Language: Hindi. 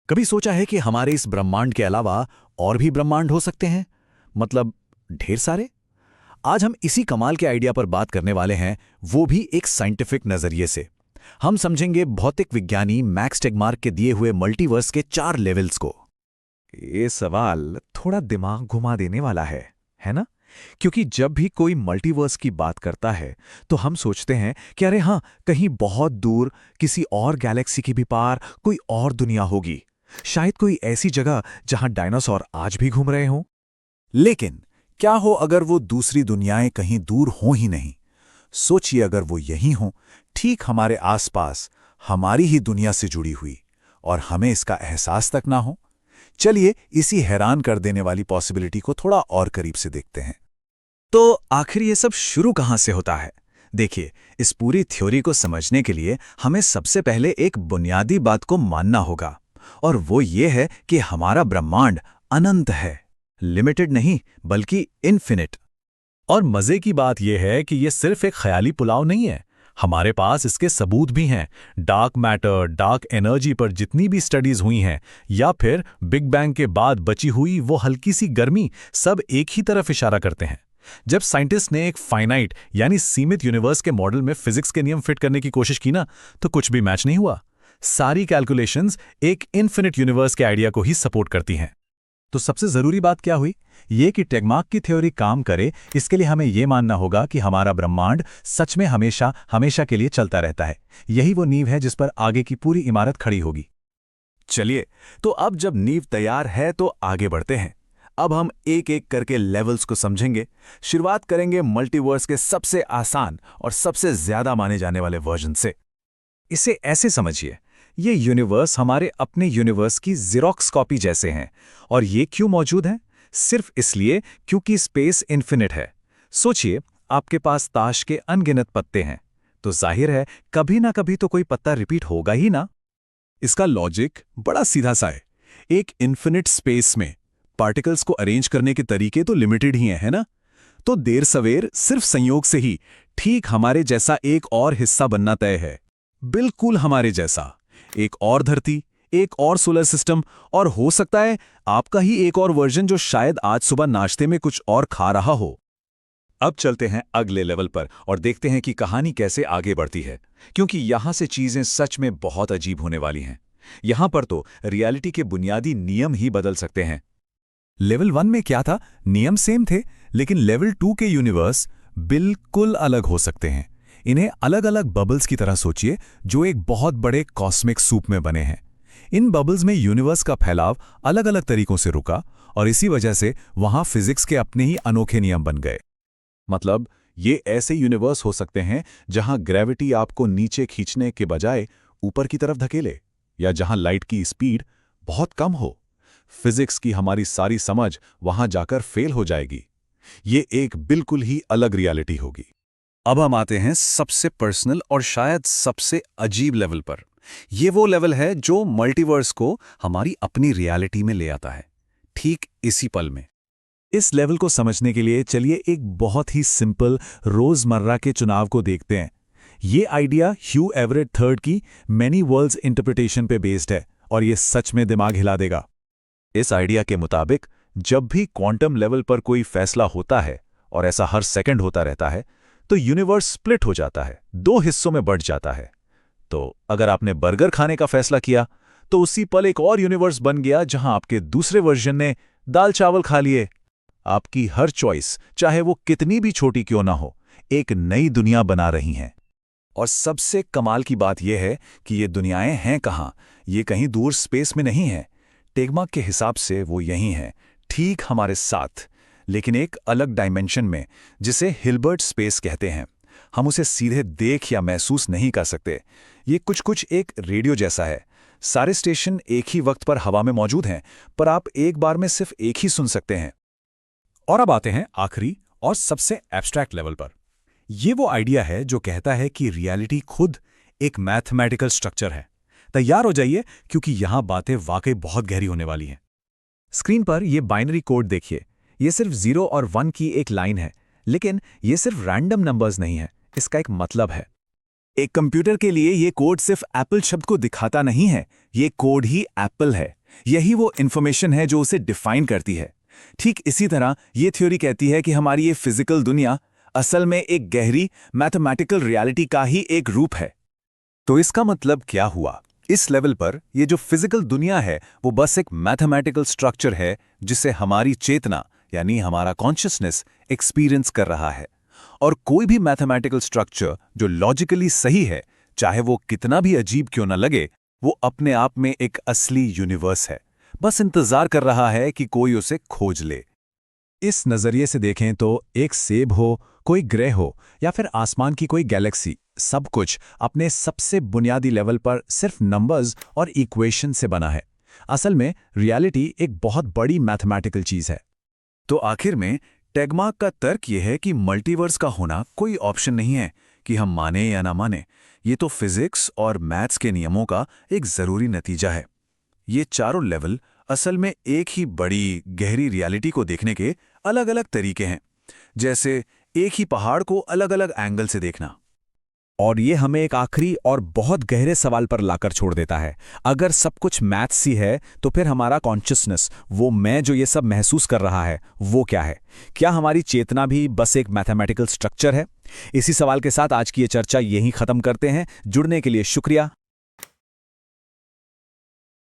कभी सोचा है कि हमारे इस ब्रह्मांड के अलावा और भी ब्रह्मांड हो सकते हैं? मतलब ढेर सारे। आज हम इसी कमाल के आइडिया पर बात करने वाले हैं, वो भी एक साइंटिफिक नजरिए से। हम समझेंगे भौतिक विज्ञानी मैक्स टेगमार्क के दिए हुए मल्टीवर्स के 4 लेवल्स को। ये सवाल थोड़ा दिमाग घुमा देने वाला है ना? क्योंकि जब भी कोई मल्टीवर्स की बात करता है तो हम सोचते हैं कि अरे हाँ, कहीं बहुत दूर किसी और गैलेक्सी के भी पार कोई और दुनिया होगी, शायद कोई ऐसी जगह जहां डायनासोर आज भी घूम रहे हों। लेकिन क्या हो अगर वो दूसरी दुनियाएं कहीं दूर हों ही नहीं? सोचिए, अगर वो यहीं हों, ठीक हमारे आसपास, हमारी ही दुनिया से जुड़ी हुई, और हमें इसका एहसास तक ना हो। चलिए इसी हैरान कर देने वाली पॉसिबिलिटी को थोड़ा और करीब से देखते हैं। तो आखिर ये सब शुरू कहाँ से होता है? देखिए, इस पूरी थ्योरी को समझने के लिए हमें सबसे पहले एक बुनियादी बात को मानना होगा, और वो ये है कि हमारा ब्रह्मांड अनंत है, लिमिटेड नहीं बल्कि इन्फिनिट। और मजे की बात यह है कि यह सिर्फ एक ख्याली पुलाव नहीं है, हमारे पास इसके सबूत भी हैं। डार्क मैटर, डार्क एनर्जी पर जितनी भी स्टडीज हुई हैं, या फिर बिग बैंग के बाद बची हुई वो हल्की सी गर्मी, सब एक ही तरफ इशारा करते हैं। जब साइंटिस्ट ने एक फाइनाइट यानी सीमित यूनिवर्स के मॉडल में फिजिक्स के नियम फिट करने की कोशिश की ना, तो कुछ भी मैच नहीं हुआ। सारी कैलकुलेशंस एक इन्फिनिट यूनिवर्स के आइडिया को ही सपोर्ट करती हैं। तो सबसे जरूरी बात क्या हुई? ये कि टेगमार्क की थ्योरी काम करे, इसके लिए हमें ये मानना होगा कि हमारा ब्रह्मांड सच में हमेशा हमेशा के लिए चलता रहता है। यही वो नींव है जिस पर आगे की पूरी इमारत खड़ी होगी। चलिए, तो अब जब नींव तैयार है तो आगे बढ़ते हैं। अब हम एक एक करके लेवल्स को समझेंगे। शुरुआत करेंगे मल्टीवर्स के सबसे आसान और सबसे ज्यादा माने जाने वाले वर्जन से। इसे ऐसे समझिए, ये यूनिवर्स हमारे अपने यूनिवर्स की ज़ेरॉक्स कॉपी जैसे हैं। और ये क्यों मौजूद हैं? सिर्फ इसलिए क्योंकि स्पेस इन्फिनिट है। सोचिए, आपके पास ताश के अनगिनत पत्ते हैं, तो जाहिर है कभी ना कभी तो कोई पत्ता रिपीट होगा ही ना। इसका लॉजिक बड़ा सीधा सा है। एक इन्फिनिट स्पेस में पार्टिकल्स को अरेंज करने के तरीके तो लिमिटेड ही हैं, है ना? तो देर सवेर सिर्फ संयोग से ही ठीक हमारे जैसा एक और हिस्सा बनना तय है। बिल्कुल हमारे जैसा एक और धरती, एक और सोलर सिस्टम, और हो सकता है आपका ही एक और वर्जन जो शायद आज सुबह नाश्ते में कुछ और खा रहा हो। अब चलते हैं अगले लेवल पर और देखते हैं कि कहानी कैसे आगे बढ़ती है, क्योंकि यहां से चीजें सच में बहुत अजीब होने वाली हैं। यहां पर तो रियलिटी के बुनियादी नियम ही बदल सकते हैं। लेवल 1 में क्या था? नियम सेम थे, लेकिन लेवल 2 के यूनिवर्स बिल्कुल अलग हो सकते हैं। इन्हें अलग अलग बबल्स की तरह सोचिए, जो एक बहुत बड़े कॉस्मिक सूप में बने हैं। इन बबल्स में यूनिवर्स का फैलाव अलग अलग तरीकों से रुका, और इसी वजह से वहां फिजिक्स के अपने ही अनोखे नियम बन गए। मतलब ये ऐसे यूनिवर्स हो सकते हैं जहां ग्रेविटी आपको नीचे खींचने के बजाय ऊपर की तरफ धकेले, या जहां लाइट की स्पीड बहुत कम हो। फिजिक्स की हमारी सारी समझ वहां जाकर फेल हो जाएगी। ये एक बिल्कुल ही अलग रियलिटी होगी। अब हम आते हैं सबसे पर्सनल और शायद सबसे अजीब लेवल पर। ये वो लेवल है जो मल्टीवर्स को हमारी अपनी रियलिटी में ले आता है, ठीक इसी पल में। इस लेवल को समझने के लिए चलिए एक बहुत ही सिंपल रोजमर्रा के चुनाव को देखते हैं। ये आइडिया ह्यू एवरेट थर्ड की मैनी वर्ल्ड्स इंटरप्रिटेशन पे बेस्ड है, और ये सच में दिमाग हिला देगा। इस आइडिया के मुताबिक जब भी क्वांटम लेवल पर कोई फैसला होता है, और ऐसा हर सेकंड होता रहता है, तो यूनिवर्स स्प्लिट हो जाता है, 2 हिस्सों में बढ़ जाता है। तो अगर आपने बर्गर खाने का फैसला किया, तो उसी पल एक और यूनिवर्स बन गया जहां आपके दूसरे वर्जन ने दाल चावल खा लिए। आपकी हर चॉइस, चाहे वो कितनी भी छोटी क्यों ना हो, एक नई दुनिया बना रही हैं। और सबसे कमाल की बात यह है कि ये दुनियाएं हैं कहां? ये कहीं दूर स्पेस में नहीं है। टेगमार्क के हिसाब से वो यहीं हैं, ठीक हमारे साथ, लेकिन एक अलग डायमेंशन में, जिसे हिल्बर्ट स्पेस कहते हैं। हम उसे सीधे देख या महसूस नहीं कर सकते। ये कुछ एक रेडियो जैसा है। सारे स्टेशन एक ही वक्त पर हवा में मौजूद हैं, पर आप एक बार में सिर्फ एक ही सुन सकते हैं। और अब आते हैं आखिरी और सबसे एब्स्ट्रैक्ट लेवल पर। ये वो आइडिया है जो कहता है कि रियलिटी खुद एक मैथमेटिकल स्ट्रक्चर है। तैयार हो जाइए, क्योंकि यहां बातें वाकई बहुत गहरी होने वाली हैं। स्क्रीन पर ये बाइनरी कोड देखिए। ये सिर्फ 0 और 1 की एक लाइन है, लेकिन ये सिर्फ रैंडम नंबर्स नहीं है, इसका एक मतलब है। एक कंप्यूटर के लिए ये कोड सिर्फ एप्पल शब्द को दिखाता नहीं है, ये कोड ही एप्पल है। यही वो इन्फॉर्मेशन है जो उसे डिफाइन करती है। ठीक इसी तरह ये थ्योरी कहती है कि हमारी ये फिजिकल दुनिया असल में एक गहरी मैथमेटिकल रियलिटी का ही एक रूप है। तो इसका मतलब क्या हुआ? इस लेवल पर ये जो फिजिकल दुनिया है वो बस एक मैथमेटिकल स्ट्रक्चर है जिसे हमारी चेतना यानी हमारा कॉन्शियसनेस एक्सपीरियंस कर रहा है। और कोई भी मैथमेटिकल स्ट्रक्चर जो लॉजिकली सही है, चाहे वो कितना भी अजीब क्यों न लगे, वो अपने आप में एक असली यूनिवर्स है, बस इंतजार कर रहा है कि कोई उसे खोज ले। इस नज़रिए से देखें तो एक सेब हो, कोई ग्रह हो या फिर आसमान की कोई गैलेक्सी, सब कुछ अपने सबसे बुनियादी लेवल पर सिर्फ नंबर्स और इक्वेशन से बना है। असल में रियलिटी एक बहुत बड़ी मैथमेटिकल चीज़ है। तो आखिर में टेगमार्क का तर्क यह है कि मल्टीवर्स का होना कोई ऑप्शन नहीं है कि हम माने या ना माने। ये तो फिजिक्स और मैथ्स के नियमों का एक ज़रूरी नतीजा है। ये चारों लेवल असल में एक ही बड़ी गहरी रियलिटी को देखने के अलग अलग तरीके हैं, जैसे एक ही पहाड़ को अलग अलग एंगल से देखना। और ये हमें एक आखिरी और बहुत गहरे सवाल पर लाकर छोड़ देता है। अगर सब कुछ मैथ्स ही है तो फिर हमारा कॉन्शियसनेस, वो मैं जो ये सब महसूस कर रहा है, वो क्या है? क्या हमारी चेतना भी बस एक मैथमेटिकल स्ट्रक्चर है? इसी सवाल के साथ आज की ये चर्चा यहीं खत्म करते हैं। जुड़ने के लिए शुक्रिया।